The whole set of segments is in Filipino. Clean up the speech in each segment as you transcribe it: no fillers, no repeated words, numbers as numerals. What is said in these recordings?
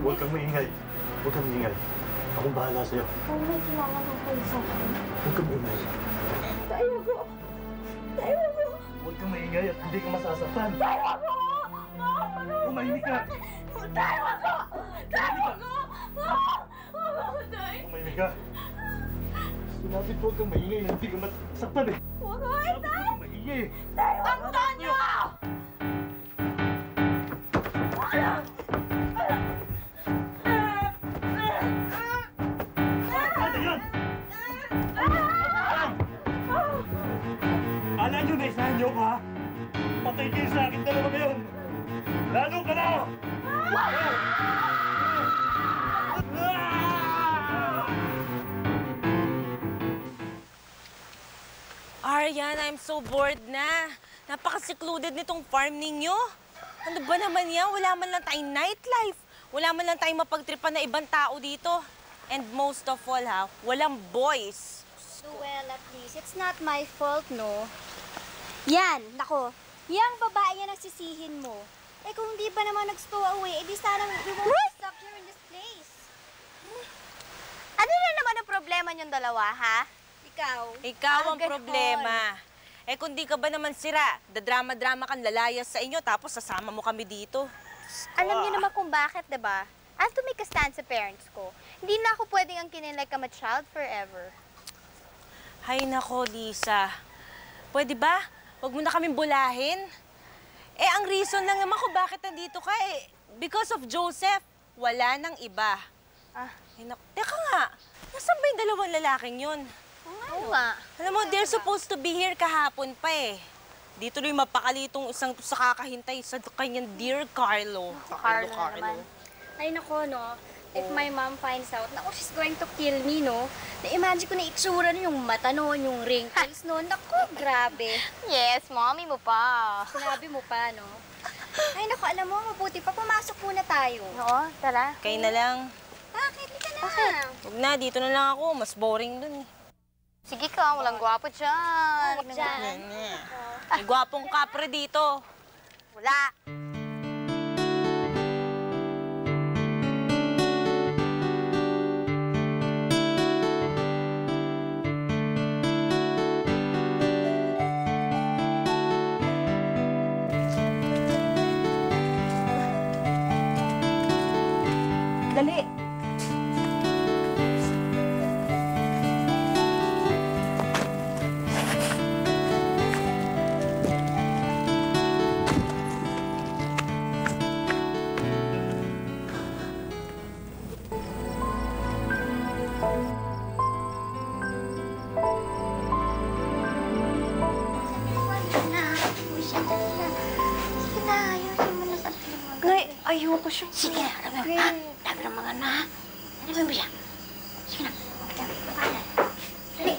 Huwag kang maingay. Huwag kang maingay. Akong bahala sa'yo. Kung may kailangan ng kayo sa akin. Huwag kang maingay. Tayo ko! Tayo ko! Huwag kang maingay at hindi ka masasaktan. Tayo ko! Umahimik ka! Tayo ko! Tayo ko! Umahimik ka! Sinabi ko huwag kang maingay na hindi ka masaktan eh. Huwag ko! Huwag kang maingay. Tayo ko! Antonio! Kala nyo na isahan nyo ka? Patay kayo sa akin dalawa ngayon! Lalo ka na! Aryan, I'm so bored na. Napaka-secluded nitong farm ninyo. Ano ba naman yan? Wala man lang tayong nightlife. Wala man lang tayong mapagtripan na ibang tao dito. And most of all, ha, walang boys. Well, at least, it's not my fault, no? Yan, nako. Yang babae yan ang sisihin mo. Eh kung di ba naman nag-stow away, edi sana we won't be stuck here in this place. Ano na naman ang problema niyong dalawa, ha? Ikaw ang problema. Eh kung di ka ba naman sira, dadrama-drama kang lalayas sa inyo, tapos sasama mo kami dito. Alam niyo naman kung bakit, diba? I have to make a stand sa parents ko. Hindi na ako pwedeng ang like I'm a child forever. Hay nako, Lisa. Pwede ba? Huwag mo na kaming bulahin. Eh, ang reason lang naman kung bakit nandito ka eh. Because of Joseph. Wala nang iba. Ay, naku. Teka nga. Nasaan ba yung dalawang lalaking yun? Oo nga. Alam mo, they're supposed to be here kahapon pa eh. Di tuloy mapakalitong isang sa kakahintay sa kanyang dear Carlo. Carlo naman. Ay, nako, no? If my mom finds out, naku, she's going to kill me, no? Na-imagine ko na itsura no, yung mata no, yung wrinkles no. Naku, grabe. Yes, mommy mo pa. Sinabi mo pa, no? Ay, naku, alam mo, mabuti pa, pumasok muna tayo. Oo, tara. Kayo na lang. Bakit? Di ka na. Huwag na, dito na lang ako. Mas boring dun eh. Sige ka, walang gwapo dyan. Diyan. May gwapong kapre dito. Wala. Dali! Nay, ayoko siya. Sige, alam mo, ha? Dami ng mga na, ha? Ano mo siya? Sige na. Dali.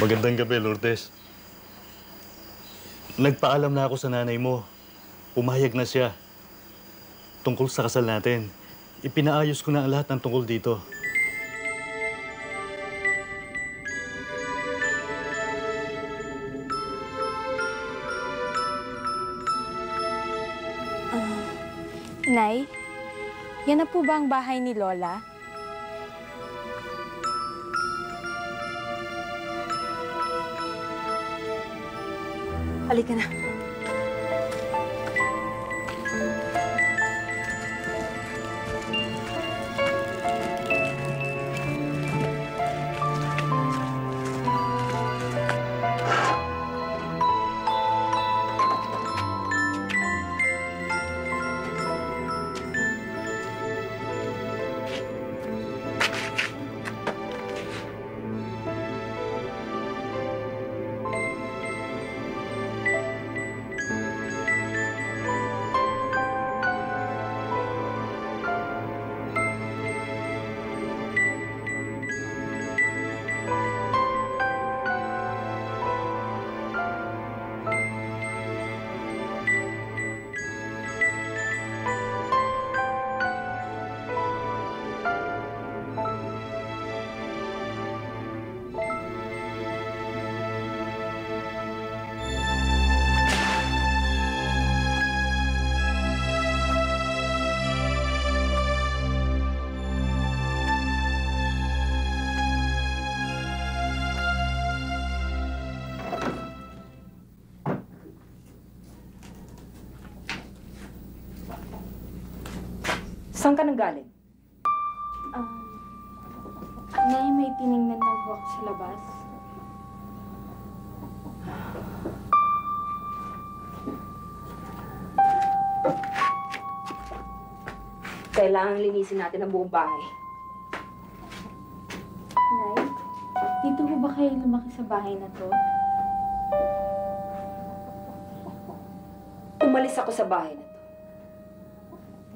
Magandang gabi, Lourdes. Nagpaalam na ako sa nanay mo. Pumayag na siya. Tungkol sa kasal natin. Ipinaayos ko na ang lahat ng tungkol dito. Nay, yan na po ba ang bahay ni Lola? Halika na. Saan ka nanggaling? Nay, may tiningnan lang po ako sa labas. Kailangan linisin natin ang buong bahay. Nay, dito po ba kayo lumaki sa bahay na to? Umalis ako sa bahay na to.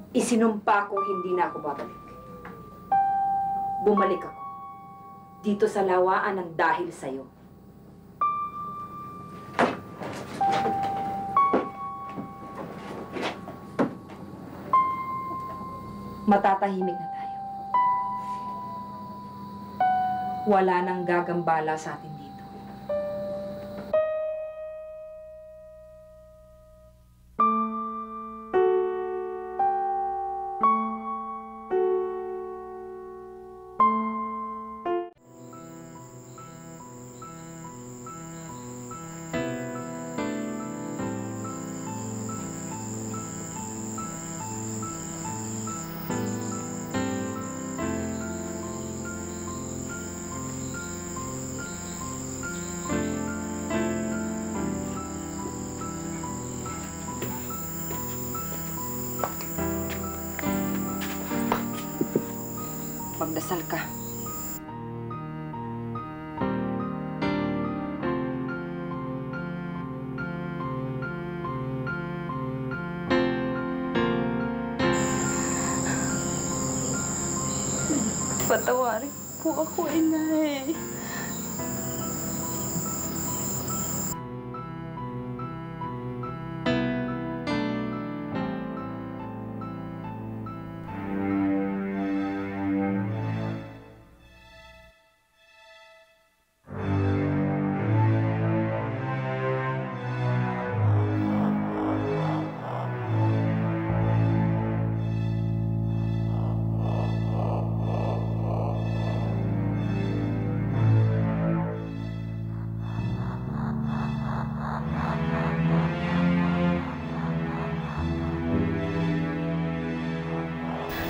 Isinumpa kong hindi na ako babalik. Bumalik ako dito sa lawaan ng dahil sa'yo. Matatahimik na tayo. Wala nang gagambala sa atin dito. Magdasal ka. Patawarin po ako, Inay.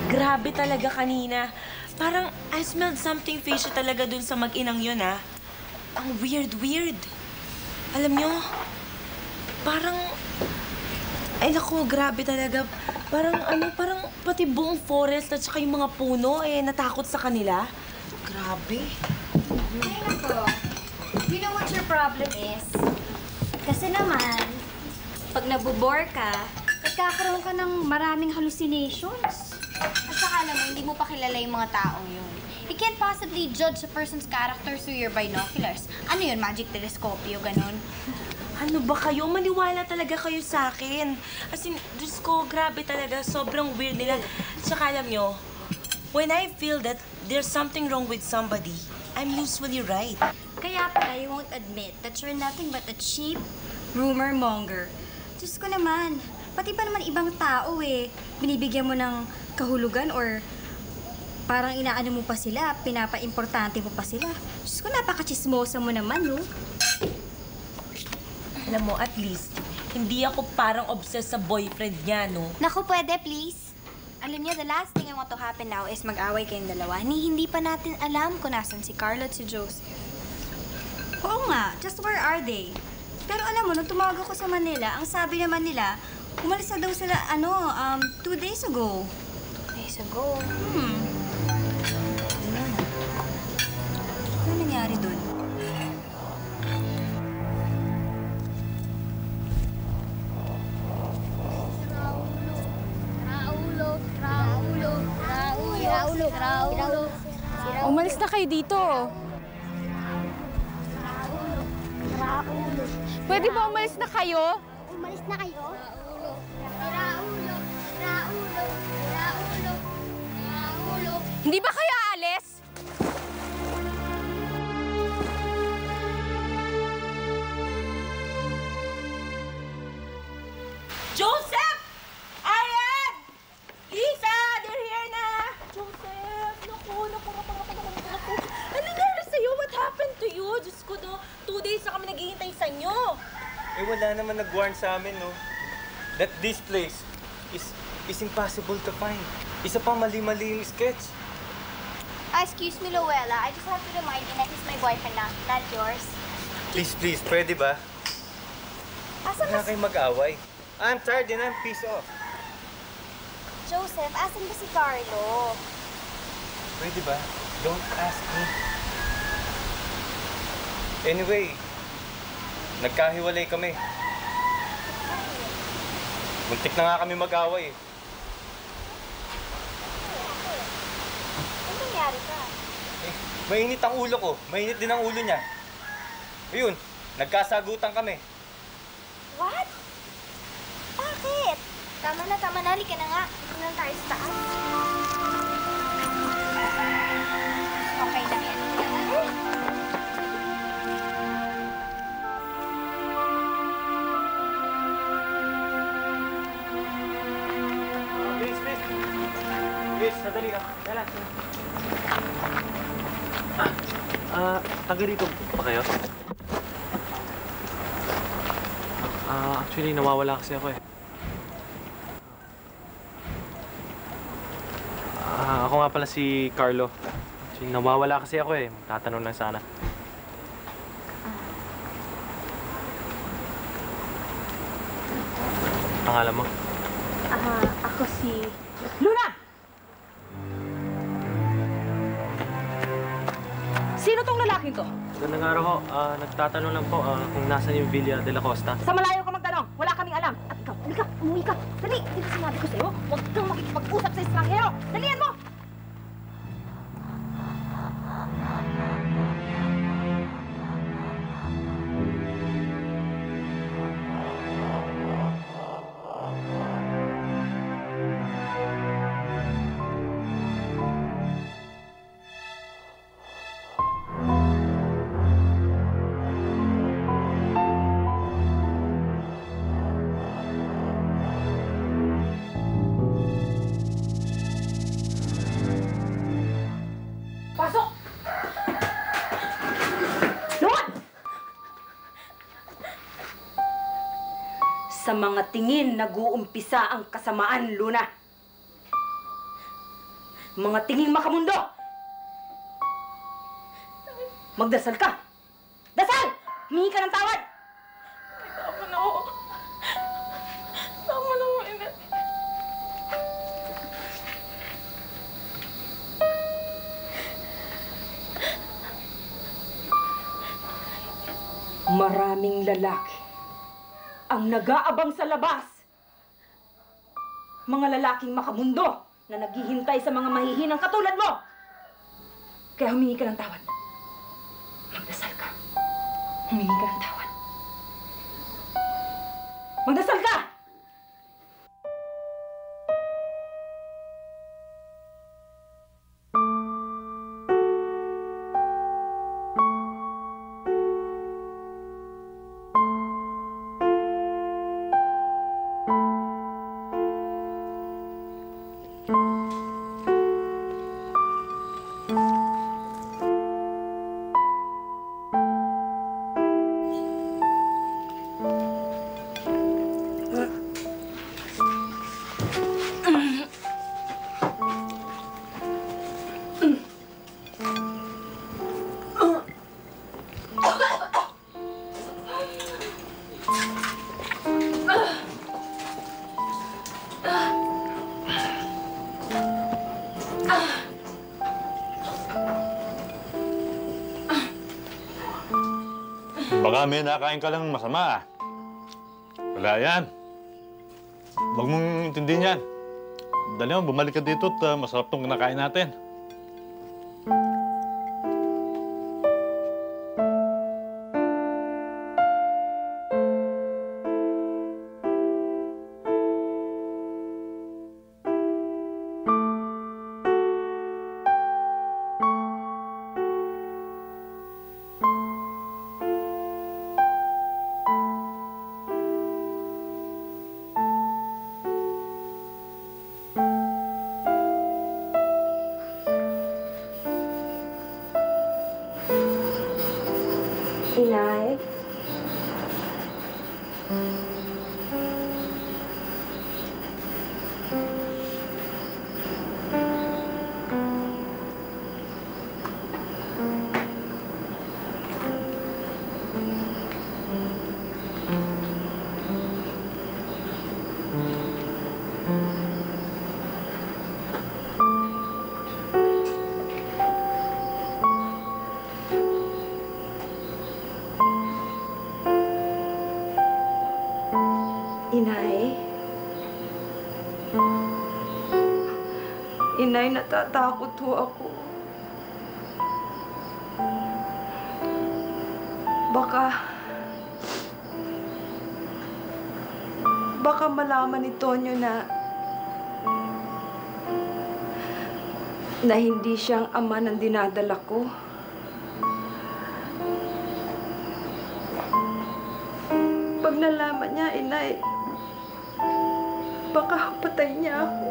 Grabe talaga kanina. Parang I smelled something fishy talaga dun sa mag-inang yun, ah. Ang weird. Alam nyo, parang... Ay naku, grabe talaga. Parang pati buong forest at saka yung mga puno, natakot sa kanila. Grabe. Ay, nako. You know what your problem is? Kasi naman, pag nabobore ka, nagkakaroon ka ng maraming hallucinations. At saka alam mo, hindi mo pa kilala yung mga taong yun. You can't possibly judge a person's character through your binoculars. Ano yun, magic telescopio, ganun? Ano ba kayo? Maniwala talaga kayo sa akin. As in, Diyos ko, grabe talaga. Sobrang weird nila. Tsaka alam nyo, when I feel that there's something wrong with somebody, I'm usually right. Kaya pala you won't admit that you're nothing but a cheap rumor monger. Diyos ko naman, pati pa naman ibang tao binibigyan mo ng kahulugan or parang inaano mo pa sila, pinapa-importante mo pa sila. Diyos ko, napaka-chismosa mo naman, no? Alam mo, at least, hindi ako parang obsessed sa boyfriend niya, no? Naku, pwede, please. Alam niyo, the last thing I want to happen now is mag-away kayong dalawa. Hindi pa natin alam kung nasan si Carlo at si Joseph. Oo nga, just where are they? Pero alam mo, nung tumawag ako sa Manila, ang sabi naman nila, umalis na daw sila, 2 days ago. 2 days ago. Ano nangyari dun? Umalis na kayo dito. Pwede ba umalis na kayo? Umalis na kayo? Hindi ba kayo aalis? Joseph! Arian! Lisa! They're here na! Joseph! Naku. Ano nangyari sa'yo? What happened to you? Diyos ko, 2 days na kami naghihintay sa inyo. Eh, wala naman nag-warn sa amin, no? That this place is is impossible to find. Isa pa mali-mali yung sketch. Excuse me, Luella. I just have to remind you that he's my boyfriend na, not yours. Please, pwede ba? Asan Huwag na ba kayo mag-away. I'm tired and I'm pissed off. Joseph, asan ba si Carlo? Pwede ba? Don't ask me. Anyway, nagkahiwalay kami. Muntik na nga kami mag-away. Ano nangyari ka? Eh, mainit ang ulo ko. Mainit din ang ulo niya. Ayun, nagkasagutan kami. What? Bakit? Tama na. Halika na nga. Dito na tayo sa taas. Okay lang yan. Please, sadali lang. Dala. Taga dito pa kayo? Actually, nawawala kasi ako eh. Ako nga pala si Carlo. Actually, nawawala kasi ako eh. Magtatanong lang sana. Pangalan mo? Ako si... Luna! Sino tong lalaking to? Gandang araw ho. Nagtatanong lang po kung nasan yung Villa de la Costa. Sa malayo ka magtanong. Wala kaming alam. At ikaw, halika, umuwi ka. Dali, di ba sinabi ko sa'yo? Huwag kang makikipag-usap sa estranghero. Dalian mo! Pasok! Luwan! Sa mga tingin nag-uumpisa ang kasamaan, Luna. Mga tingin makamundo! Magdasal ka! Dasal! Humingi ka ng tawad! Tama na ako. Tama na ako, ina. Maraming lalaki ang nag-aabang sa labas. Mga lalaking makamundo na naghihintay sa mga mahihinang katulad mo. Kaya humingi ka ng tawad. Magdasal ka. Humingi ka ng tawad. Magdasal ka! Baka may nakain ka lang masama. Wala yan. Huwag mong intindihin yan. Dali mo, bumalik ka dito at masarap tong kinakain natin. Inay? Inay, natatakot ho ako. Baka malaman ni Tonyo na hindi siyang ama ng dinadala ko. Pag nalaman niya, Inay, baka patay niya ako.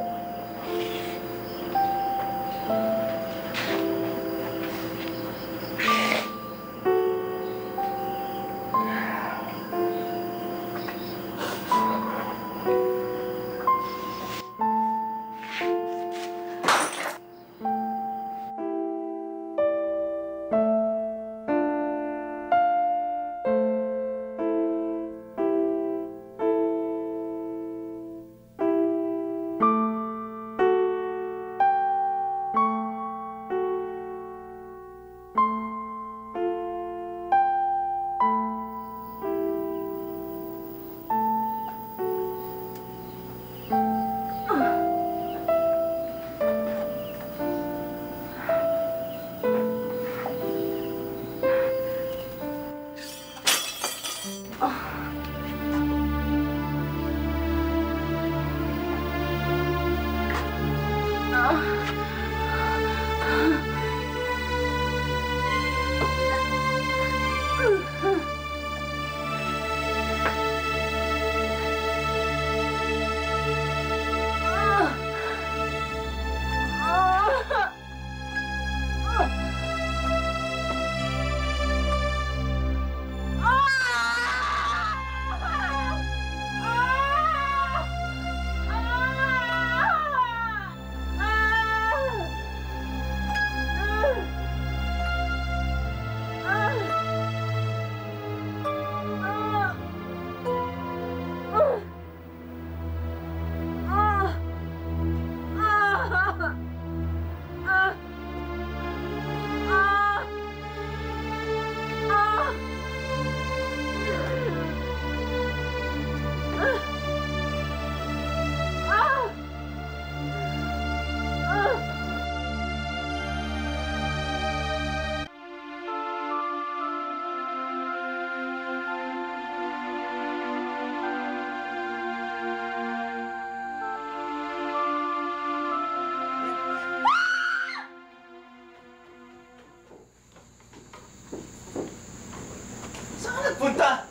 Punta!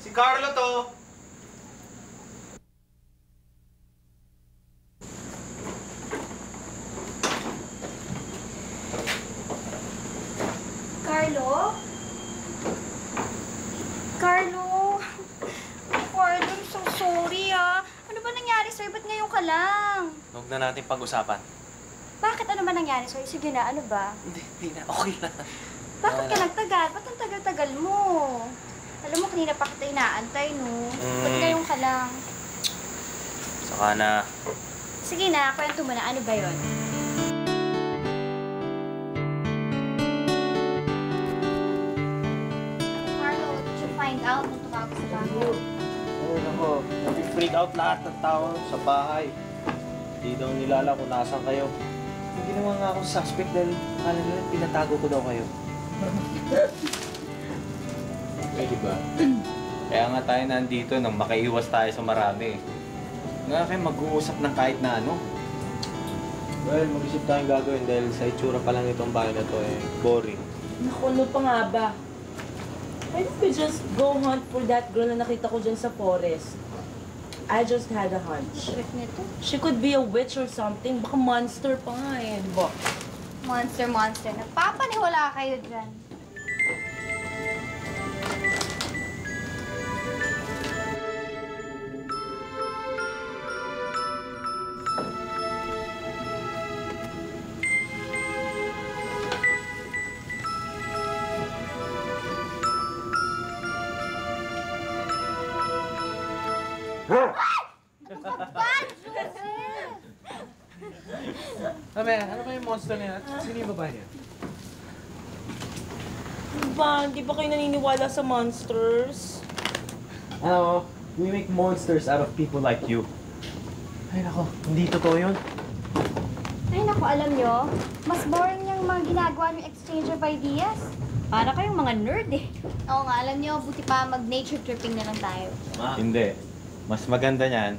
Si Carlo to! Carlo? Carlo? Carlo, I'm so sorry Ano ba nangyari sa'yo? Ba't ngayon ka lang? Huwag na natin pag-usapan. Bakit ano ba nangyari sa'yo? Sige na, ano ba? Hindi na. Okay na. Bakit ka nagtagal? Ba't ang tagal-tagal mo? Alam mo, kanina pa kita inaantay, no? Ba't ngayon ka lang? Saka na. Sige na, kwento mo na. Ano ba yun? Carlo, did you find out nung tumawag sa bahay? Oo, nako. Napi-freak out lahat ng tao sa bahay. Hindi daw nilala kung nasan kayo. Hindi naman nga ako suspect dahil akala nila pinatago ko daw kayo. Eh, diba? Kaya nga tayo nandito nang makaiwas tayo sa marami. Nga kayo mag-uusap ng kahit na ano. Well, mag-isip tayong gagawin dahil sa itsura pa lang itong bahay na to boring. Naku, ano pa nga ba? Why don't we just go hunt for that girl na nakita ko dyan sa forest? I just had a hunch. Trip nito? She could be a witch or something. Baka monster pa nga diba? Monster. Nagpapaniwala kayo dyan. Ano ba yung monster na yan? Sino yung babae niya? Diba? Hindi ba kayo naniniwala sa monsters? Ano, we make monsters out of people like you. Ay nako, hindi totoo yun. Ay, naku, alam nyo, mas boring yung mga ginagawa yung exchange of ideas. Para kayong mga nerd eh. Oo nga, alam niyo, buti pa mag-nature tripping na lang tayo. Hindi. Mas maganda niyan.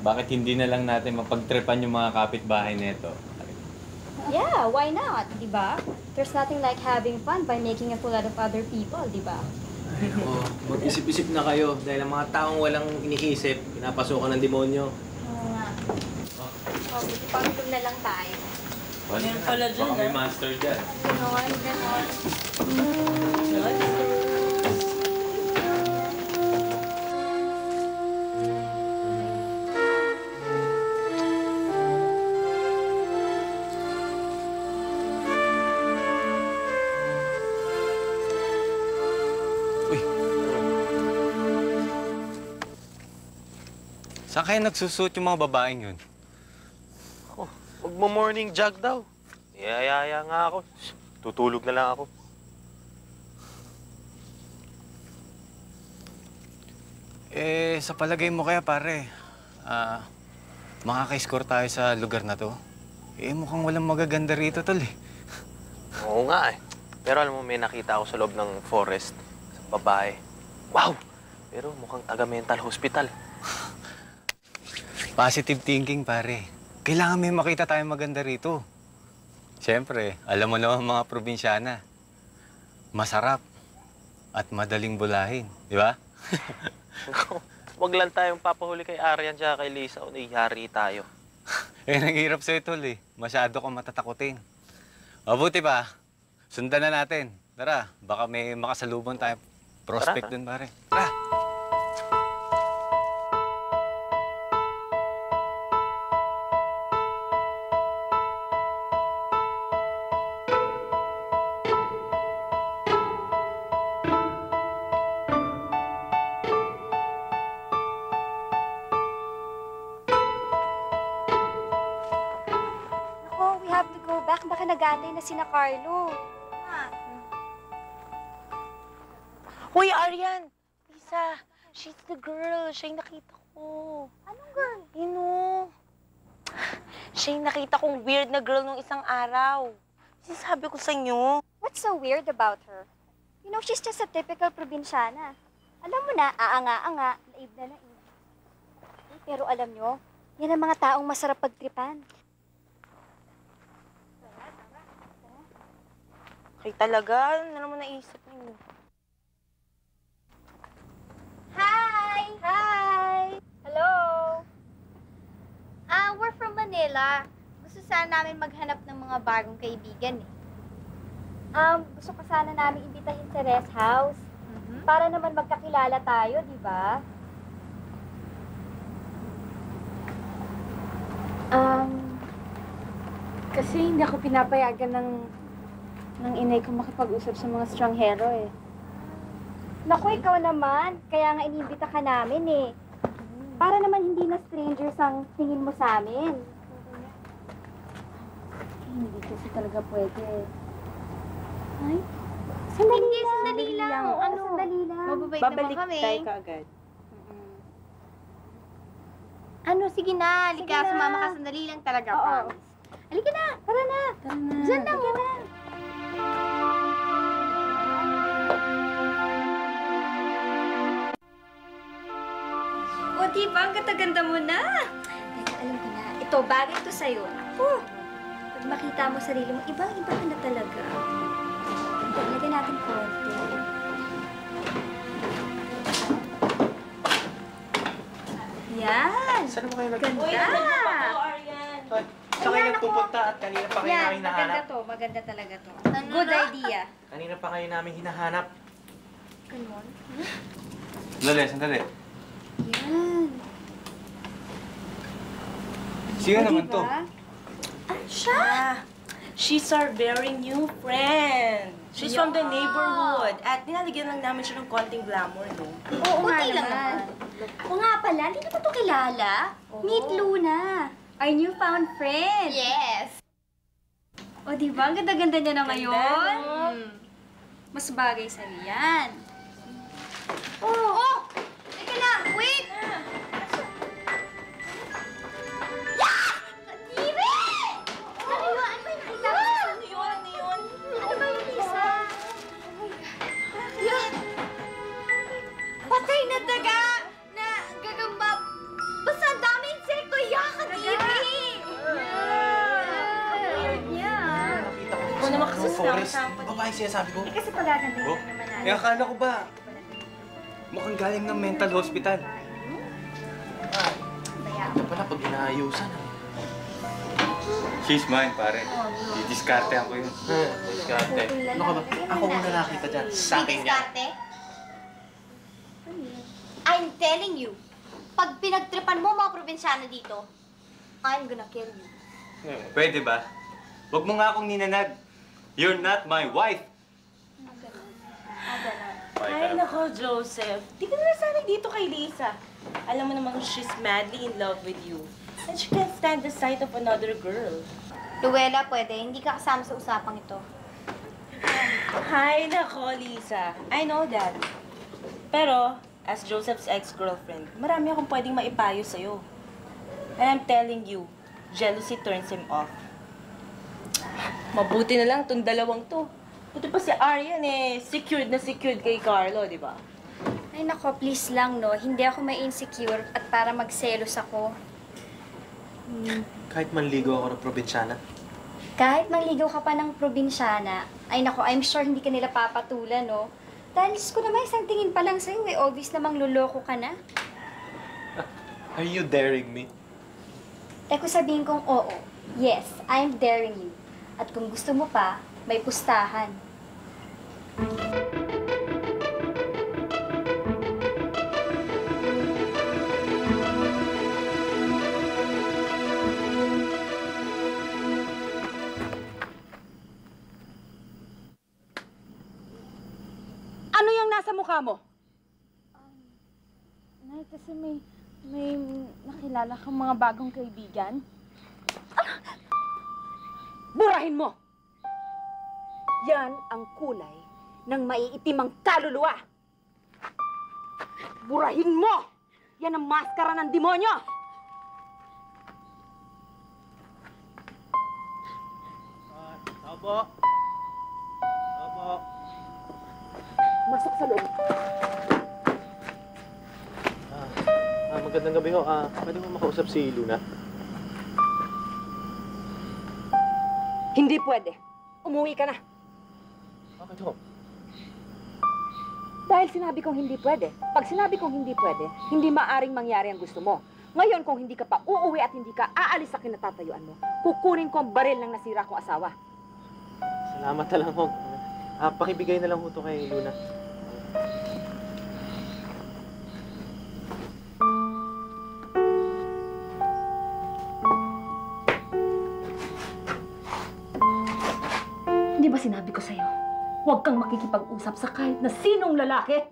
Bakit hindi na lang natin mapagtripan yung mga kapitbahay nito? Yeah, why not? Diba? There's nothing like having fun by making a fool out of other people, diba? Ay, nako. Mag-isip-isip na kayo dahil ang mga taong walang iniisip, pinapasukan ng demonyo. Oo nga. Buti pa uminom na lang tayo. Meron pala dyan, Baka may master dyan. Ganon. Saan kaya nagsusuot yung mga babaeng yun? Oh, magmo-morning jog daw. Iyayaya nga ako. Tutulog na lang ako. Sa palagay mo kaya pare, makaka-score tayo sa lugar na to? Mukhang walang magaganda rito, tol eh. Oo nga eh. Pero alam mo, may nakita ako sa loob ng forest. Sa babae. Wow! Pero mukhang taga-mental hospital. Positive thinking, pare. Kailangan may makita tayong maganda rito. Siyempre, alam mo naman mga probinsyana. Masarap at madaling bulahin, di ba? Wag lang tayong papahuli kay Arian tsaka kay Lisa o nahihari tayo. Naghihirap sa'yo, tol eh. Masyado kang matatakutin. Mabuti pa, sundan na natin. Tara, baka may makasalubong tayong prospect dun, pare. Tara! Baka nag-aantay na sina Carlo. Hoy, Arian! Lisa, she's the girl. Siya yung nakita ko. Anong girl? Yun o. Siya yung nakita kong weird na girl nung isang araw. Sinasabi ko sa inyo. What's so weird about her? You know, she's just a typical probinsyana. Alam mo na, aanga-anga, naib na naib. Pero alam nyo, yan ang mga taong masarap pagtripan. Ay talaga, ano naman naisip niyo? Hi! Hi! Hello! We're from Manila. Gusto sana namin maghanap ng mga bagong kaibigan eh. Gusto ko sana namin imbitahin sa rest house. Para naman magkakilala tayo, di ba? Kasi hindi ako pinapayagan ng inay ko makipag-usap sa mga stranghero eh. Naku, ikaw naman. Kaya nga inimbita ka namin eh. Para naman hindi na strangers ang tingin mo sa amin. Hindi kasi talaga pwede. Ay? Sandali lang. Ano? Sandali lang. Babalik naman kami. Kaagad. Ano, sige na. Halika, sumama ka sandali lang talaga. Oo. Promise. Halika na. Tara na. Diyan lang. O, diba? Ang ganda-ganda mo na. Teka, alam ko na. Ito, bagay ito sa'yo. Ako. Pag makita mo sarili mo, ibang-iba ka na talaga. Ito, lagyan natin konti. Yan. Saan mo kayo Ganda. Saan kayo nagpupunta at kanina pa kayo namin hinahanap? Maganda to. Maganda talaga to. Good idea. Kanina pa kayo namin hinahanap. Ganon. Sandali. Yan. Sino O, naman diba? to? She's our very new friend. She's from the neighborhood. At nilalagyan lang namin siya ng konting glamour, no? Oo nga Kunti lang naman. Oo nga pala, hindi naman ito kilala. Meet Luna, our newfound friend. Yes. O diba, ang ganda-ganda niya na ngayon. no? Mas bagay sa'yo yan. Oh! Teka lang, wait! Yeah! Kadiri! Ikaw naman kasi Forest. sama-sama pa Babae sinasabi ko. Eh, kasi pagaganda Oh, lang naman natin. eh akala ko ba? Mukhang galing ng mental hospital. Ito pala pag inaayusan. She's mine, pare. Didiskartehan ko yun. Diskarte. Ano ka ba? Ako muna nakita dyan. Sa akin yan. Diskarte? I'm telling you, pag pinagtripan mo mga probinsyano dito, I'm gonna kill you. Pwede ba? Huwag mo nga akong ninanag. You're not my wife. Ay, nako, Joseph. Di ka na sana dito kay Lisa. Alam mo namang she's madly in love with you. And she can't stand the sight of another girl. Luella, pwede. Hindi ka kasama sa usapang ito. Hay nako, Lisa. I know that. Pero, as Joseph's ex-girlfriend, marami akong pwedeng maipayo sa'yo. And I'm telling you, jealousy turns him off. Mabuti na lang itong dalawang to. Buti pa si Aryan secured na secured kay Carlo, di ba? Ay nako, please lang, no? Hindi ako ma-insecure at para magselos ako. Kahit manligo ako ng probinsyana. Kahit mangligaw ka pa ng probinsyana, ay nako, I'm sure hindi ka nila papatulan, no? Dahil ko naman, isang tingin pa lang sa'yo, obvious namang luloko ka na. Are you daring me? Eh kung sabihin kong oo, yes, I'm daring you. At kung gusto mo pa, may pustahan. Ano yung nasa mukha mo? Nay, kasi may nakilala kang mga bagong kaibigan. Burahin mo! Yan ang kulay ng maiitimang kaluluwa. Burahin mo! Yan ang maskara ng demonyo! Opo. Opo. Masok sa loob. Magandang gabi ho. Pwede mo makausap si Luna? Hindi pwede. Umuwi ka na. Bakit ho? Dahil sinabi kong hindi pwede. Pag sinabi kong hindi pwede, hindi maaring mangyari ang gusto mo. Ngayon, kung hindi ka pa uuwi at hindi ka aalis sa kinatatayuan mo, kukunin ko ang baril ng nasira kong asawa. Salamat na lang ho. Pakibigay na lang ho to kay Luna. Hindi ba sinabi ko sa'yo, huwag kang makikipag-usap sa kahit na sinong lalaki?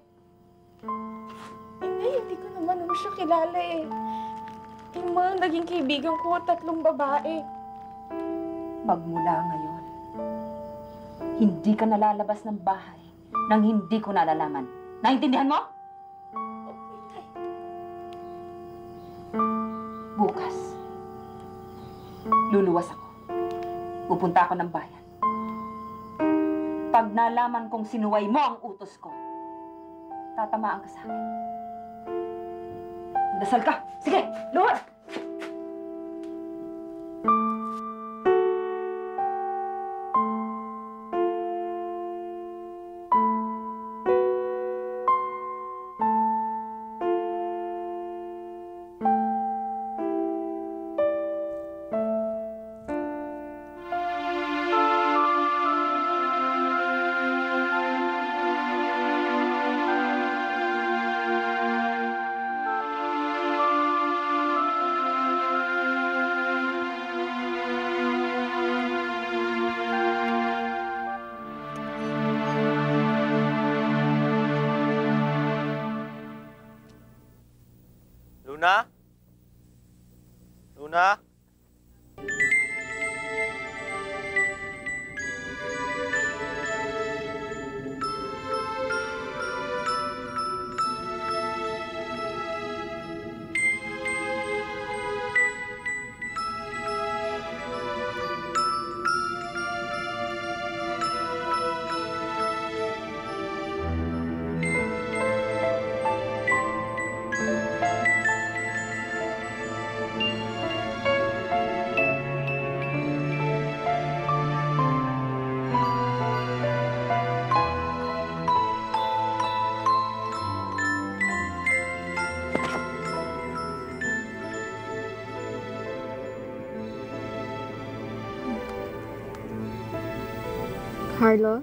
Hindi ko naman siya kilala eh. Yung mga naging kaibigan ko, 3 babae. Magmula ngayon, hindi ka nalalabas ng bahay nang hindi ko nalalaman. Naintindihan mo? Bukas, luluwas ako. Pupunta ako ng bayan. Pag nalaman kong sinuway mo ang utos ko, tatamaan ka sa akin. Dasal ka! Sige, luhod! Luna? Luna? Carlo?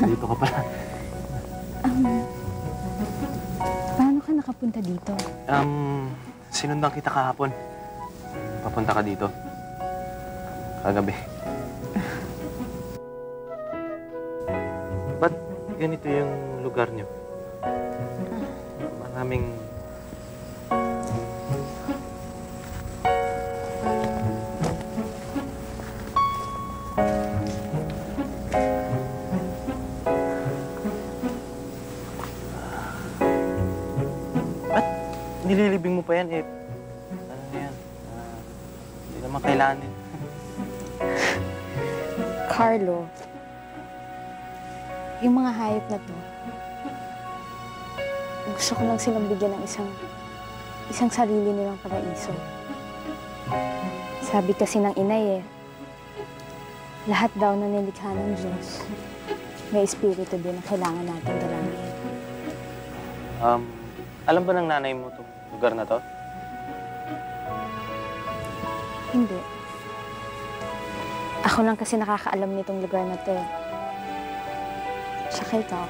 Dito ka pala. Paano ka nakapunta dito? Sinundan kita kahapon. Papunta ka dito. Kagabi. Ba't ganito yung lugar niyo? Maraming... Nililibing mo pa yan, eh. Ano na yan? Hindi naman kailangan. Carlo, yung mga hayop na to, gusto ko lang silang bigyan ng isang sarili nilang paraiso. Sabi kasi ng inay lahat daw na nilikha ng Diyos, may espiritu din na kailangan natin dalangin. Alam ba ng nanay mo itong lugar na to? Hindi. Ako lang kasi nakakaalam nitong lugar na to. Tsaka ikaw.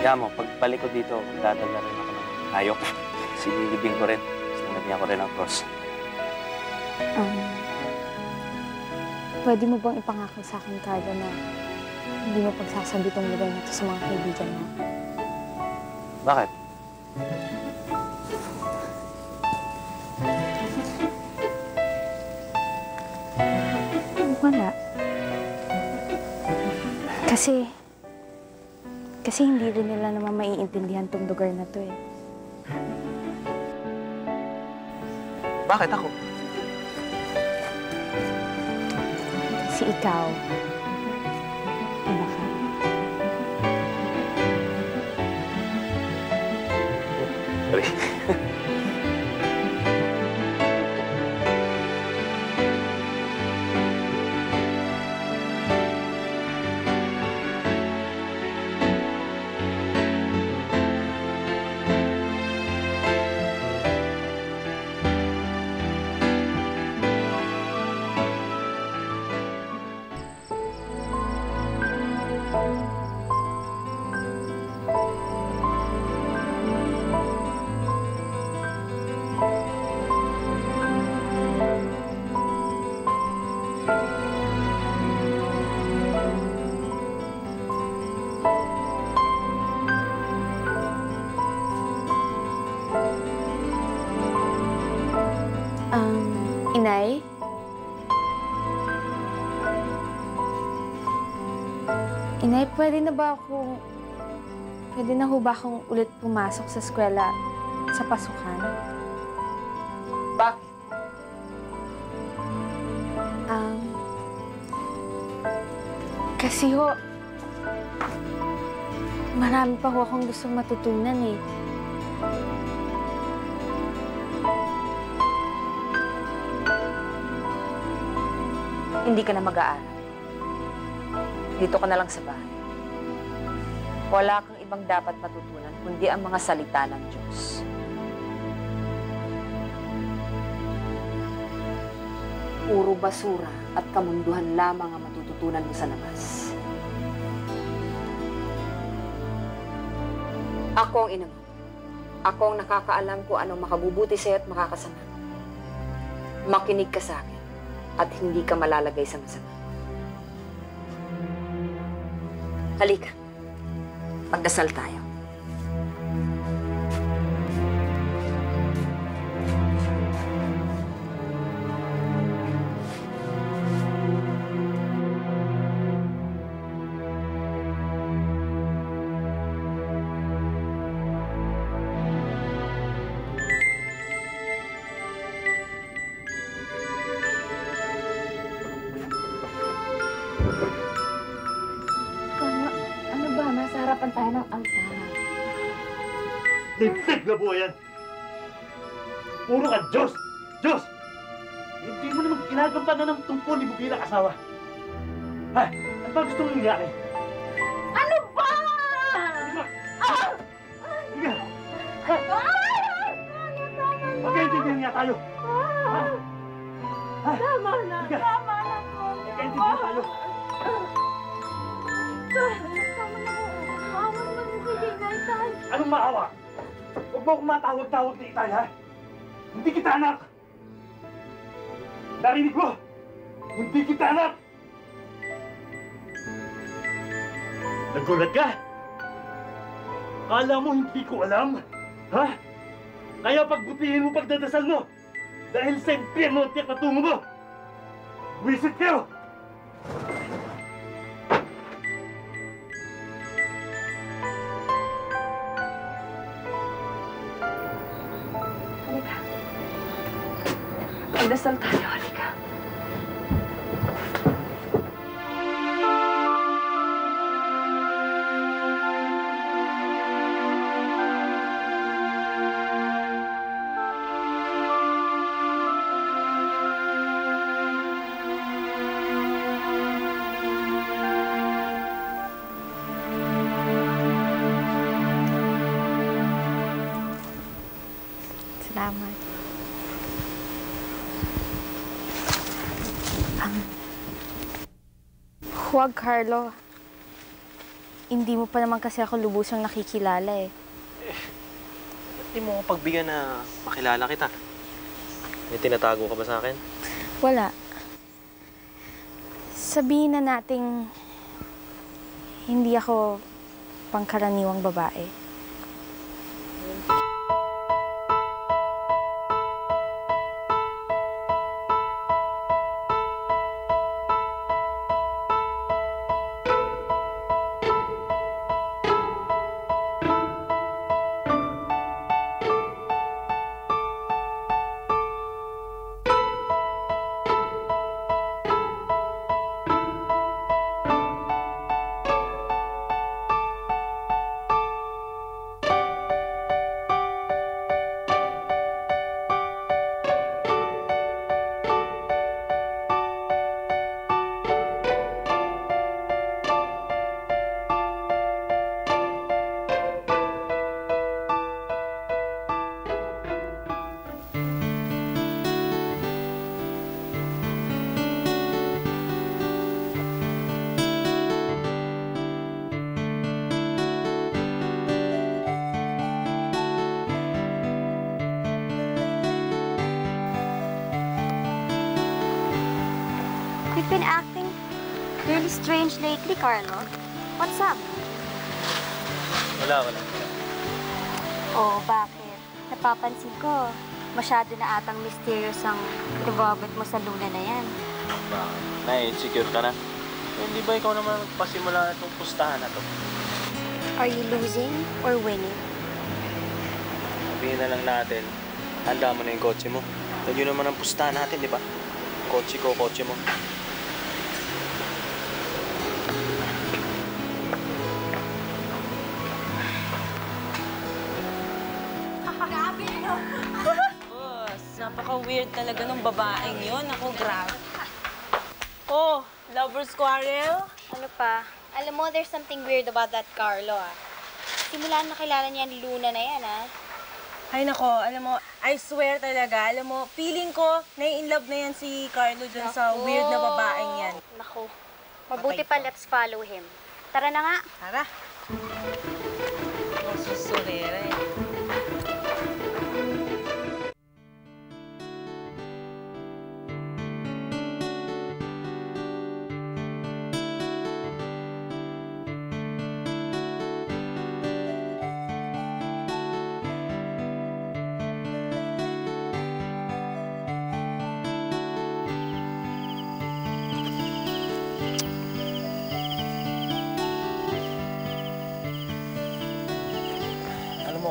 Kaya mo, pagbalik ko dito, dadala rin ako ng hayop. Sililibing ko rin. Sinalagyan ko rin ang cross. Pwede mo bang ipangako sa akin, Carlo, na hindi mo pagsasabi itong lugar na to sa mga kaibigan mo? Bakit? Wala. Kasi hindi rin nila naman maiintindihan tong lugar na to eh. Bakit ako? Si ikaw. Iba ka. Sorry. Inay? Inay, pwede na ho ba akong ulit pumasok sa eskwela sa pasukan? Bakit? Kasi ho, marami pa ho akong gustong matutunan eh. Hindi ka na mag-aaral. Dito ka na lang sa bahay. Wala kang ibang dapat matutunan kundi ang mga salita ng Diyos. Puro basura at kamunduhan lamang ang matututunan mo sa labas. Ako ang ina mo. Ako ang nakakaalam kung anong makabubuti sa'yo at makakasama. Makinig ka sa akin at hindi ka malalagay sa masama. Halika. Magdasal tayo. Ano ba? Nasa harapan tayo ng altar. Dibdib na po yan! Puro ka Diyos! Diyos! Hindi mo naman ginagampanan ng tungkol ni mo bilang asawa. Ha? Ano ba gusto mong nangyari? Ano ba? Sige! Ha? Magkaintindihan nga tayo! Ha? Ha? Tama na! Sige! Tama na po! Magkaintindihan tayo! Tama na po! Maawa naman mo kay Inay, Tay! Anong maawa? Huwag mo akong matawag-tawag ni Itay, ha? Hindi kita anak! Narinig mo? Hindi kita anak! Nagulat ka? Kala mo hindi ko alam? Ha? Kaya pagbutihin mo pagdadasal mo! Dahil sa impyerno at tiyak na tungo mo! Wisit kayo! Halika. Magdasal tayo, halika. Salamat. Huwag, Carlo. Hindi mo pa naman kasi ako lubusang nakikilala eh. Ba't di mo ako pagbigyan na makilala kita? May tinatago ka ba sa akin? Wala. Sabihin na nating hindi ako pangkaraniwang babae. You've been acting really strange lately, Carlo. What's up? Wala. Oh, bakit? Napapansin ko, masyado na atang mysterious ang involvement mo sa Luna na yan. Bakit? Na-insecure ka na? Hindi ba ikaw naman nagpasimula na itong pustahan na to? Are you losing or winning? Sabihin na lang natin, handa mo na yung kotse mo. Yan naman ang pustahan natin, di ba? Kotse ko, kotse mo. Boss, napaka-weird talaga ng babaeng yun. Ako, grabe. Oh, lover's quarrel? Ano pa? Alam mo, there's something weird about that Carlo, ah. Simula na nakilala niya ni Luna na yan, ah. Ay nako, alam mo, I swear talaga, alam mo, feeling ko, nai-inlove na yan si Carlo dun sa weird na babaeng yan. Naku. Mabuti pa, let's follow him. Tara na nga. Tara. Masusurera eh.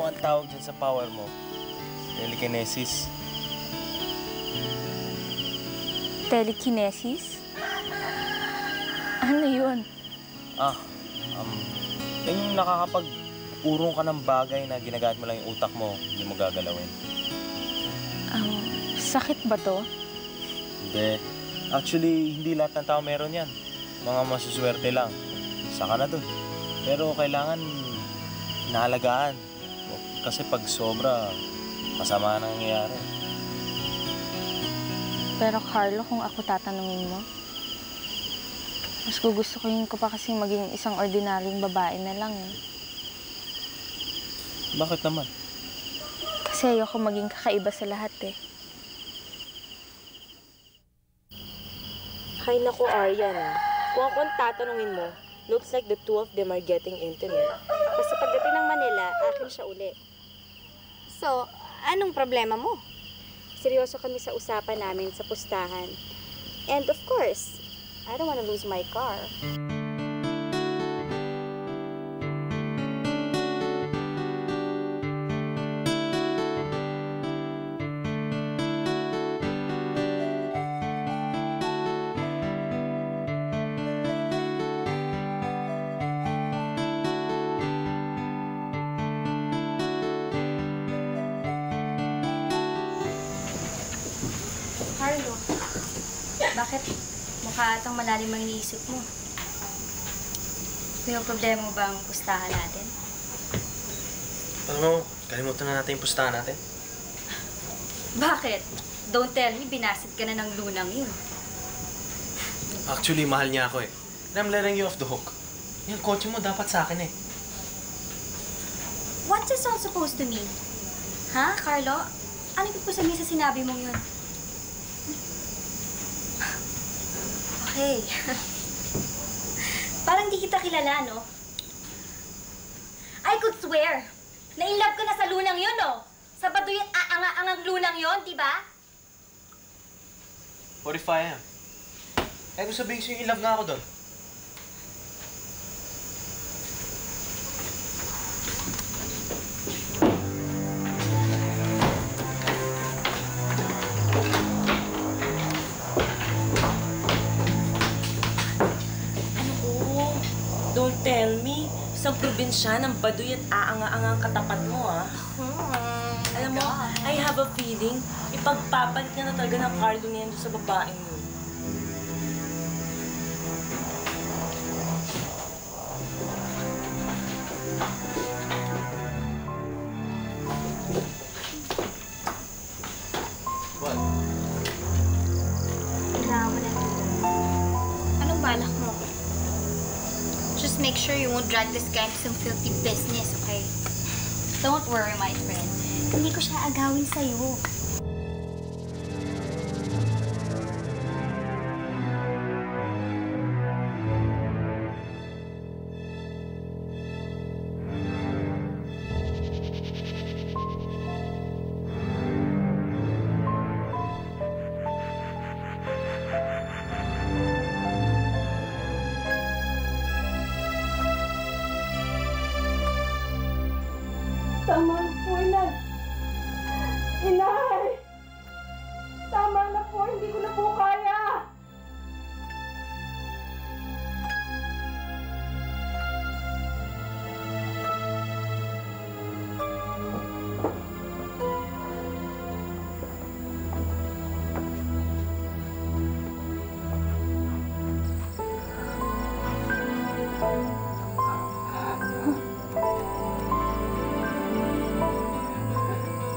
Ang tawag dyan sa power mo, telekinesis. Telekinesis? Ano yun? Yan yung nakakapag-urong ka ng bagay na ginagamit mo lang yung utak mo, hindi mo gagalawin. Sakit ba to? Hindi. Actually, hindi lahat ng tao meron yan. Mga masuswerte lang. Saka na dun. Pero kailangan inaalagaan. Kasi pag sobra, masama na nangyayari. Pero Carlo, kung ako tatanungin mo, mas gugustuhin ko pa kasing maging isang ordinaryong babae na lang eh. Bakit naman? Kasi ayoko maging kakaiba sa lahat eh. Hay naku, Aryan ah. Kung ako ang tatanungin mo, looks like the two of them are getting intimate. Kasi pagdating ng Manila, akin siya uli. So, anong problema mo? Seryoso kami sa usapan namin sa pustahan. And of course, I don't wanna lose my car. Carlo, bakit mukha atang malalim ang iniisip mo? May problema mo ba ang pustahan natin? Alam mo, kalimutan na natin yung pustahan natin. Bakit? Don't tell me, binasid ka na ng lunang yun. Actually, mahal niya ako eh. And I'm letting you off the hook. Yung kotse mo dapat sa akin eh. What's this all supposed to mean? Ha, Carlo? Ano ibig ko sabihin sa sinabi mong yun? Okay. Parang di kita kilala, no? I could swear na in love ka na sa lunang yun, no? Sa baduyat aanga-angang lunang yun, di ba? What if I am? Eh, kung sabihin sa'yo, in love nga ako doon. Don't tell me, isang probinsya ng baduy at aanga-angang katapat mo, ah. Alam mo, I have a feeling, ipagpapalit ka na talaga ng Carlo niyan doon sa babaeng yun. What? Kailangan mo na. Anong balak mo? Just make sure you won't drag this guy into some filthy business, okay? Don't worry, my friend. Hindi ko siya agawin sa'yo. Tama po, Inay. Inay! Tama na po, hindi ko na po kaya.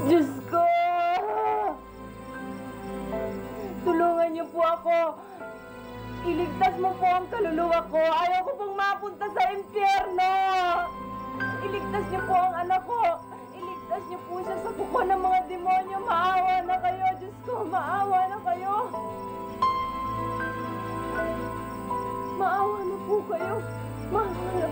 Diyos ko! Tulungan niyo po ako. Iligtas mo po ang kaluluwa ko. Ayaw ko pong mapunta sa impyerno. Iligtas niyo po ang anak ko. Iligtas niyo po siya sa kuko ng mga demonyo. Maawa na kayo, Diyos ko. Maawa na kayo. Maawa na po kayo. Maawa na po kayo.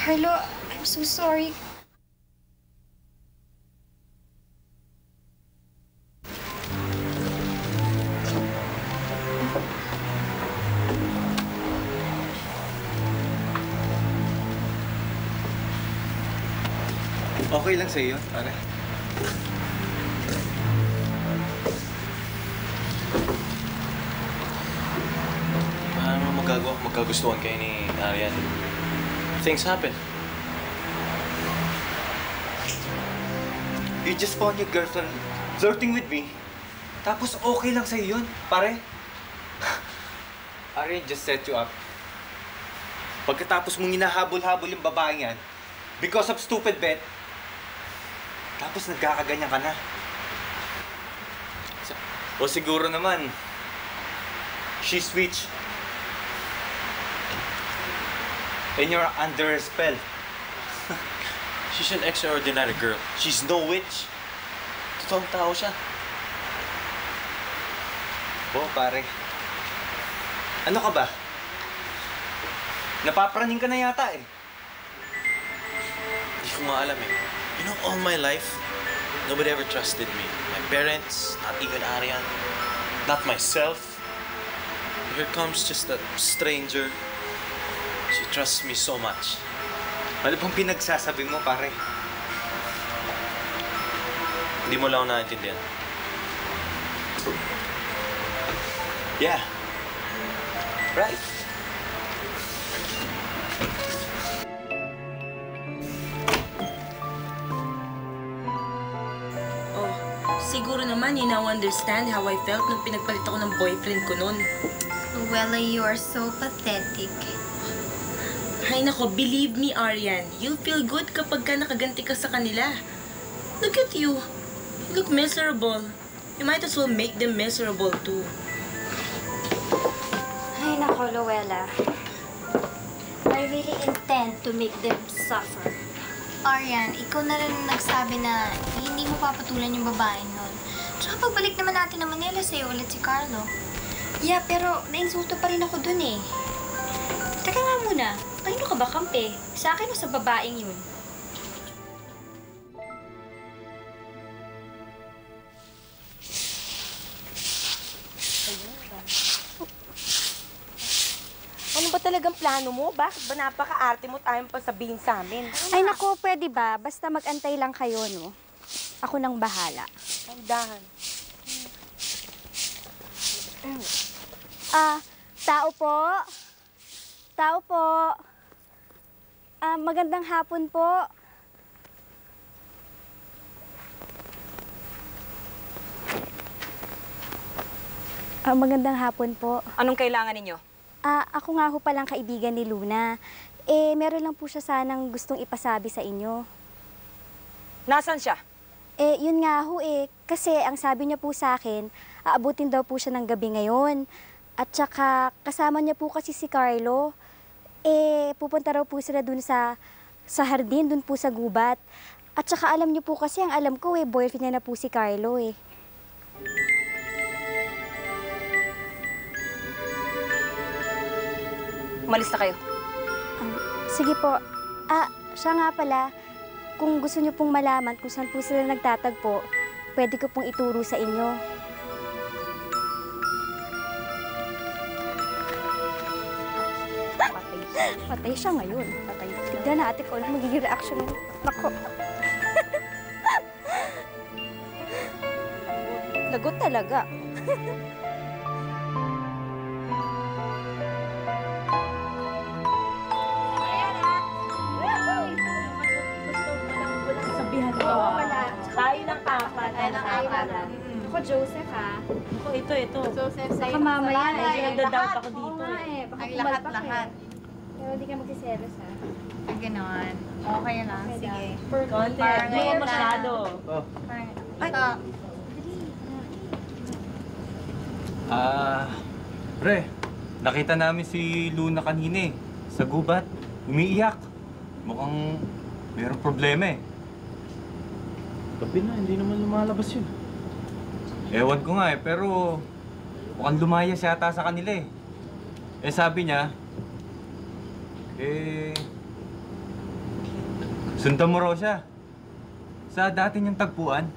Carlo, I'm so sorry. Okay lang sa'yo yun, pare. Ano magagawa? Magkagustuhan kayo ni Arian. Things happen. You just found your girlfriend flirting with me. Tapos okay lang sa'yo yun, pare. Arian just set you up. Pagkatapos mong hinahabol-habol yung babaeng yan, because of stupid bet, tapos nagkakaganyan ka na. O siguro naman, she's rich. And you're under her spell. She's an extraordinary girl. She's no witch. Totoong tao siya. Oo, pare. Ano ka ba? Napapraning ka na yata eh. Hindi ko nga alam eh. You know, all my life, nobody ever trusted me. My parents, not even Arian, not myself. Here comes just a stranger. She trusts me so much. Ano bang pinagsasabi mo, pare? Hindi mo lang ako naintindihan. Yeah. Right. Siguro naman, you now understand how I felt nung pinagpalit ako ng boyfriend ko nun. Luella, you are so pathetic. Ay nako, believe me, Arian. You'll feel good kapag ka nakaganti ka sa kanila. Look at you. You look miserable. You might as well make them miserable too. Ay, nako, Luella. I really intend to make them suffer. Arian, ikaw na rin nagsabi na hindi mo papatulan yung babae nun. Tsaka pagbalik naman natin ng Manila, sa'yo ulit si Carlo. Yeah, pero nainsulto pa rin ako dun eh. Teka nga muna, kanino ka ba kampi? Sa akin o sa babaeng yun? Ano ba talagang plano mo? Bakit ba napaka-arte mo tayong pasabihin sa amin? Ay nako, pwede ba? Basta mag-antay lang kayo, no? Ako nang bahala. Tandahan. Tao po? Tao po? Magandang hapon po. Magandang hapon po. Anong kailangan ninyo? Ako nga ho palang kaibigan ni Luna. Meron lang po siya sanang gustong ipasabi sa inyo. Nasaan siya? Yun nga ho kasi ang sabi niya po sa akin, aabutin daw po siya ng gabi ngayon. At saka kasama niya po kasi si Carlo. Pupunta raw po sila dun sa hardin, dun po sa gubat. At saka alam niyo po kasi, ang alam ko boyfriend niya na po si Carlo Umalis na kayo. Sige po. Siya nga pala, kung gusto niyo pong malaman kung saan po sila nagtatagpo, pwede ko pong ituro sa inyo. Patay siya ngayon. Patay. Tignan natin kung ano magiging reaction niya. Nako. Lagot talaga. Sabihan ko. Tayo ng apat. Ako, Joseph, ha? Ako, ito. Joseph, sa'yo. Baka mamaya, Medyo nagda-doubt ako dito. Baka lahat. Pero hindi ka magsiselos, ha? Ganon. Okay lang. Sige. Konti. Hindi mo masyado. Pre, nakita namin si Luna kanina sa gubat. Umiiyak. Mukhang mayroong problema Gabi na, hindi naman lumalabas yun. Ewan ko nga pero mukhang lumayas yata sa kanila Sundan mo raw siya. Sa dati niyang tagpuan.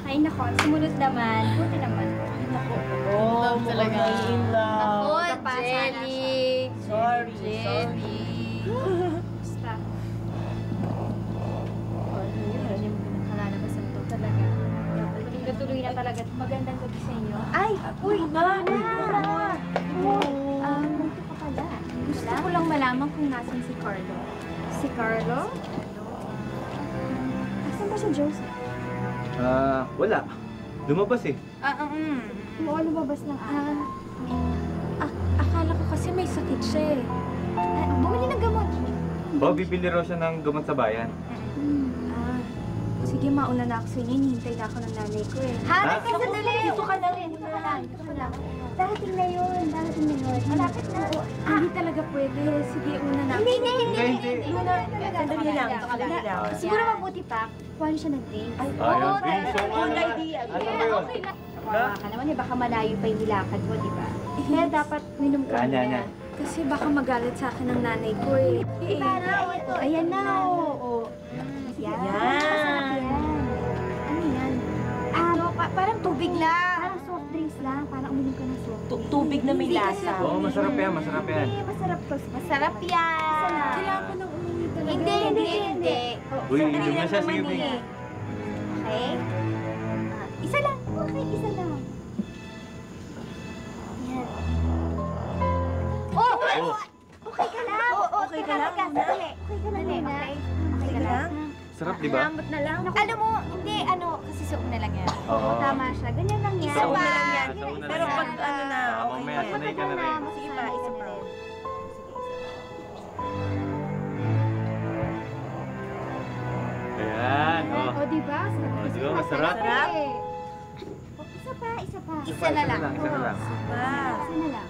Ay, nako. Sumunod naman. Buti naman. Ay, nako. Oh, talaga. Ako, Napasa na Jelly. Sorry, Jelly. Basta. Kalalabasan to talaga. Tuloy na talaga. Magandang gabi sa inyo. Ay! Uy! Nana! Nandito ka pala. Gusto ko lang malaman kung nasan si Carlo. Si Carlo? Asan ba si Joseph? Wala. Lumabas eh. Oo, lumabas lang. Akala ko kasi may sakit siya eh. Bumili ng gamot. Bibili raw siya ng gamot sa bayan. Sige, mauna na ako sa inyo. Hinihintay na ako ng nanay ko eh. Ha? Sandali! Dito ka lang. Dito ka lang. Dito ka lang. Darating na yun. Darating na yun. Malapit na. Hindi talaga pwede. Sige, una na. Hindi. Sandali lang. Siguro mabuti pa. Kuha siya ng drink. Ayun, drink. So, Good idea. Okay na. Kawawa ka naman eh. Baka malayo pa yung nilakad mo, di ba? Kaya dapat minom ka na. Kasi baka magalit sa akin ng nanay ko eh. Ayan na. Yan. Masarap yan. Ano yan? Parang tubig lang. Parang soft drinks lang. Parang uminom ka ng soft drinks. Tubig na may lasa. Oo, masarap yan. Masarap yan. Hindi, masarap to. Masarap yan. Kailangan ko nang uminom talaga. Hindi. Uy, inom na siya. Sige, sige. Okay? Isa lang. Okay, isa lang. Yan. Oh! Okay ka lang. Okay ka lang. Sandali. Okay ka lang. Okay ka lang. Sarap, di ba? Lamot na lang. Alam mo, hindi, kasi suot na lang yan. Oo. Tama siya. Ganyan lang yan. Sa una lang yan. Sa una Pero lang pag yan. ano na, okay Mamaya, na. sanay ka na rin. Sige pa, isa pa. Ayan, oh. O, diba? Oh, di ba? Masarap? Isa pa. Isa na lang. Isa na lang. Isa na lang.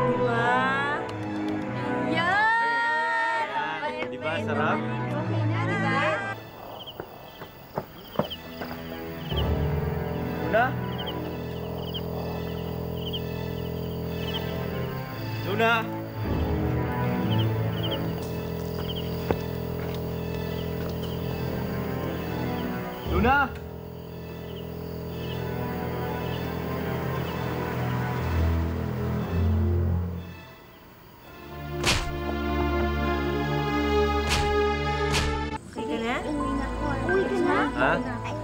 Diba? Ayan. Di ba? Sarap? Okay na, diba? Luna? Luna? Luna? Okay ka na? Uwi ka na? Ha?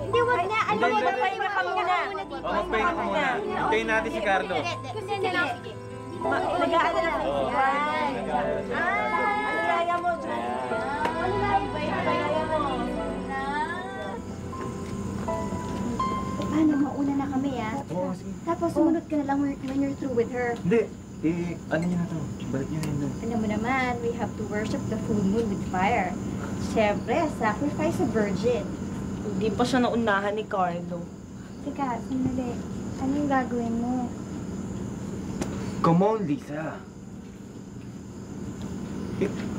Hindi, wag na. Ano Hindi, mo, hindi. pahinga ka muna. Oh, magpahinga ka muna. Hintayin natin si Carlo. Kasi na lang. Nag-aano na kayo. Oo. Ano kaya mo, John? Paano, mauna na kami ah. Oo, sige. Tapos sumunod ka na lang when you're through with her. Hindi. Ano niya na to? Balik niya na yun. Alam mo naman, we have to worship the full moon with fire. Siyempre, sacrifice a virgin. Hindi pa siya naunahan ni Carlo. Teka, sandali. Ano yung gagawin mo? Come on, Lisa.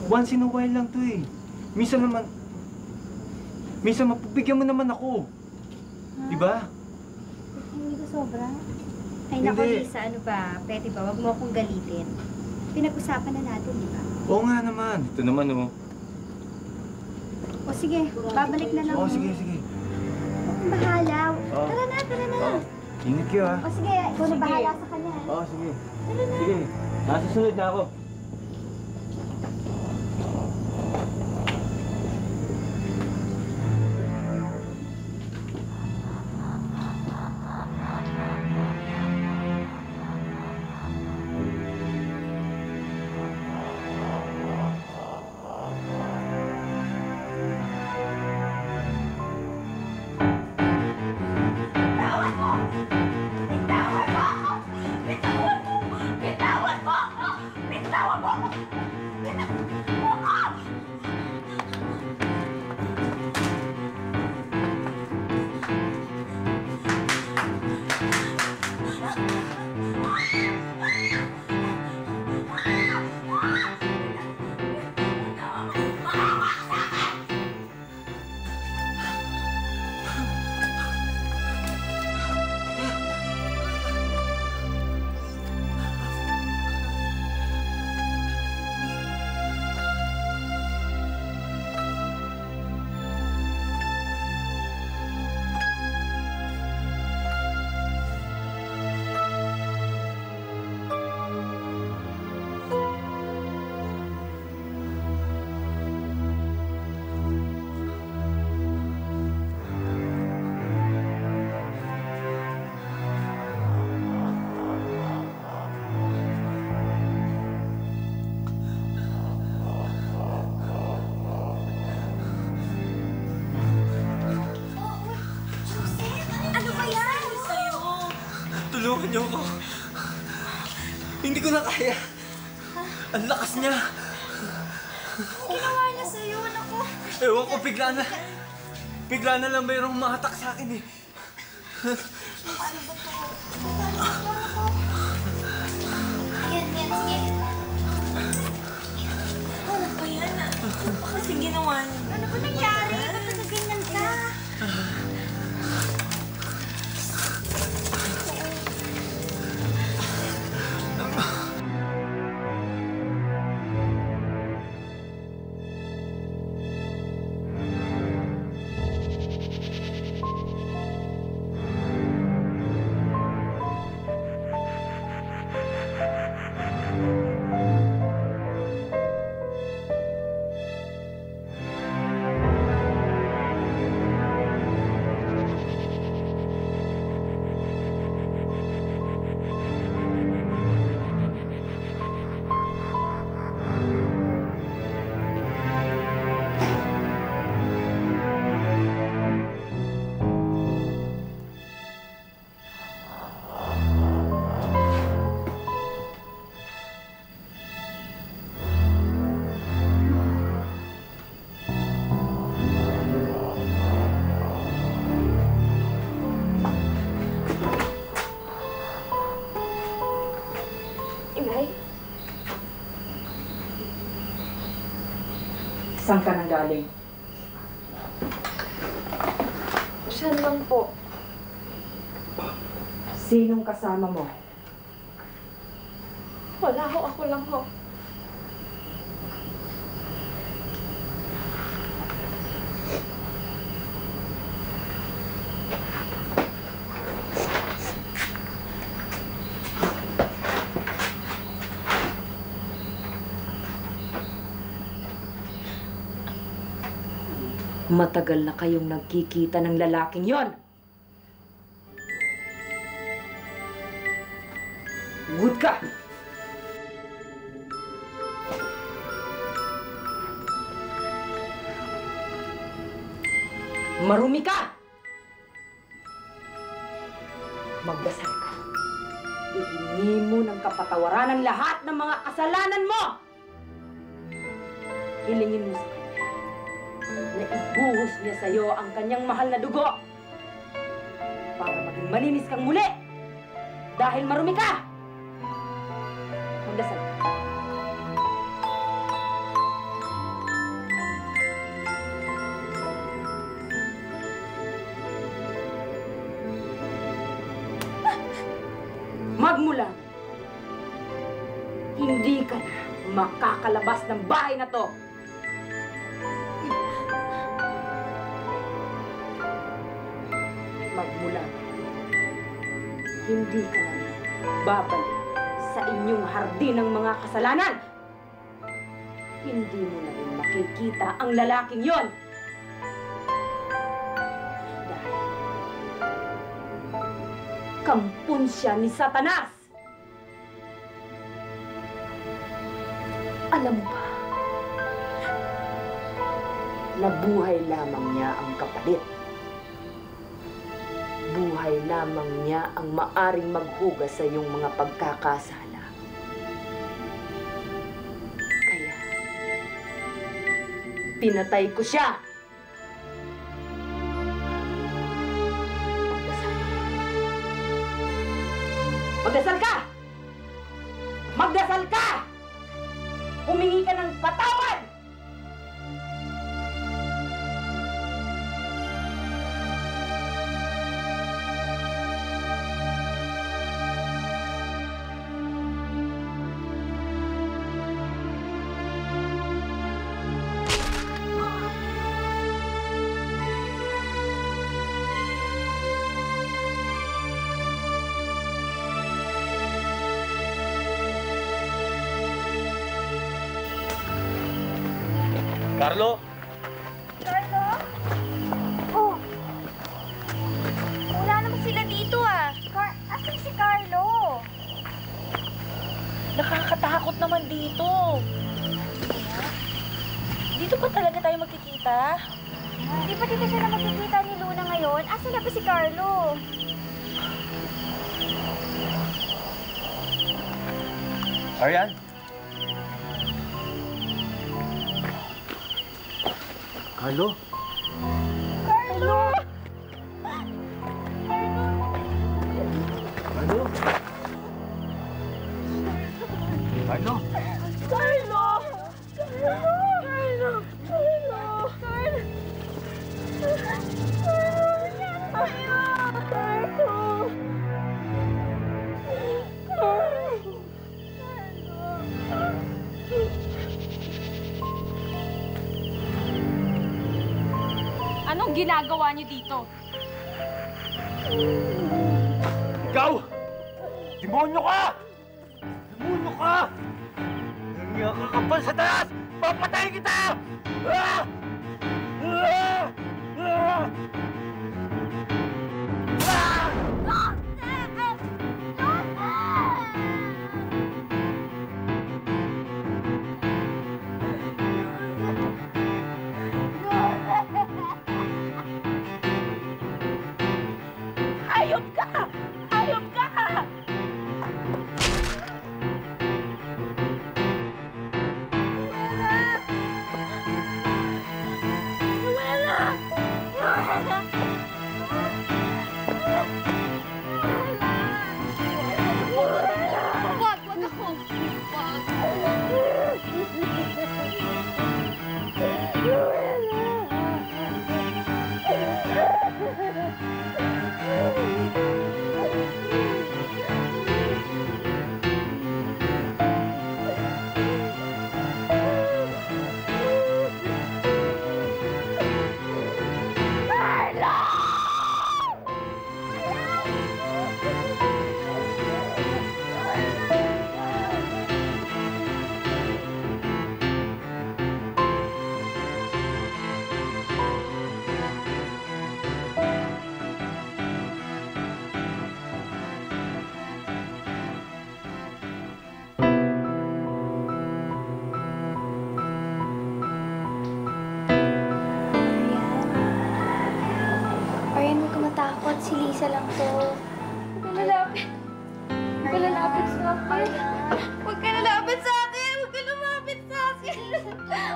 Once in a while lang to eh. Minsan mapapigyan mo naman ako. Diba? Hindi ko sobra. Ay nako, Hindi. Lisa, ano ba? Pwede ba? Wag mo akong galitin. Pinag-usapan na natin, di ba? Oo nga naman. Ito naman oh. O sige, babalik na lang. Oo, sige, sige. Bahala. Oo. Tara na. Oo. Ingat kayo ah. O sige, ikaw na bahala sa kanya. Oo, sige. Sige. Nasusunod na ako. Bitawan mo! tulungan niyo ako. Hindi ko na kaya. Ang lakas niya. Ginawa niya sa'yo, naku. Ewan ko, bigla na lang mayroong umahatak sa akin eh. Ano ba to? Yan, sige. Ano ba yan? Ano ba kasi ginawa niya? Ano ba nangyari? Ba't nagaganyan ka? Saan ka nang galing? Siya lang po. Sinong kasama mo? Wala ho, ako lang ho. Matagal na kayong nagkikita ng lalaking yon. Good ka! Marumi ka! Magdasal ka. Ihingi mo ng kapatawaran ang lahat ng mga kasalanan mo! Hilingin mo sa kanya na ibuhos niya sa'yo ang kanyang mahal na dugo para maging malinis kang muli dahil marumi ka! Magdasal ka. Magmula, hindi ka na makakalabas ng bahay na to. Magmula, hindi ka na babalik sa inyong hardin ng mga kasalanan. Hindi mo na rin makikita ang lalaking yon. Dahil kampun siya ni Satanas. Alam mo ba, nabuhay lamang niya ang kapalit. Buhay lamang niya ang maaring maghugas sa iyong mga pagkakasala. Kaya, pinatay ko siya. Magdasal ka! Magdasal ka! Humingi ka ng patawad! Carlo? Carlo? Oh. Wala naman sila dito ah. Asan si Carlo? Nakakatakot naman dito. Dito pa talaga tayo magkikita? Hindi pa dito sila magkikita ni Luna ngayon. Asan na ba si Carlo? Arian? Carlo? Carlo! Carlo? Carlo? Carlo! Carlo! Carlo! Anong ginagawa niyo dito? Ikaw! Demonyo ka! Demonyo ka! Hindi ka kakapal sa taas! Papatayin kita! Ah! Ah! Ah! Hayop ka! Hayop ka! Wag ako. Wag. Arian, huwag ka matakot. Si Lisa lang to. Huwag ka lalapit. Huwag ka lalapit sa akin. Huwag ka lalapit sa akin. Huwag ka lumapit sa akin.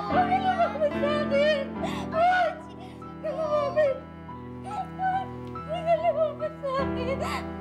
Huwag ka lumapit sa akin. Huwag ka lumapit. Huwag ka lumapit sa akin.